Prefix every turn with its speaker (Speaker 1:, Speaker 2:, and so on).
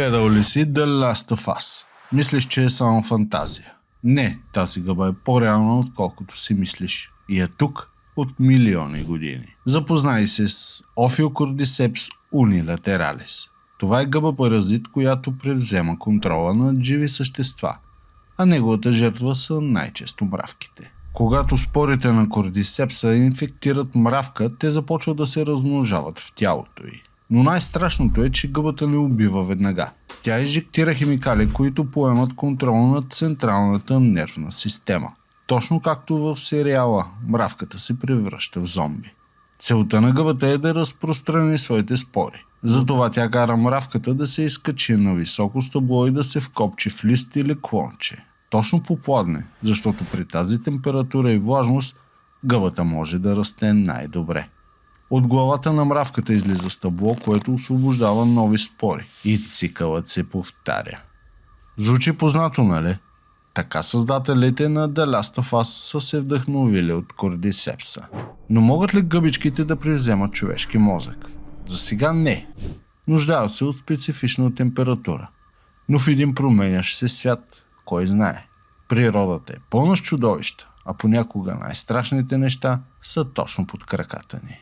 Speaker 1: Гледал ли си The Last of Us? Мислиш, че е само фантазия. Не, тази гъба е по-реална, отколкото си мислиш. И е тук от милиони години. Запознай се с Ophiocordyceps unilateralis. Това е гъба-паразит, която превзема контрола над живи същества, а неговата жертва са най-често мравките. Когато спорите на кордисепса инфектират мравка, те започват да се размножават в тялото й. Но най-страшното е, че гъбата не убива веднага. Тя инжектира химикали, които поемат контрол над централната нервна система. Точно както в сериала мравката се превръща в зомби. Целта на гъбата е да разпространи своите спори. Затова тя кара мравката да се изкачи на високо стъбло и да се вкопчи в лист или клонче. Точно по пладне, защото при тази температура и влажност гъбата може да расте най-добре. От главата на мравката излиза стъбло, което освобождава нови спори и цикълът се повтаря. Звучи познато, нали? Така създателите на The Last of Us са се вдъхновили от кордисепса. Но могат ли гъбичките да превземат човешки мозък? За сега не. Нуждаят се от специфична температура. Но в един променящ се свят, кой знае. Природата е пълна с чудовища, а понякога най-страшните неща са точно под краката ни.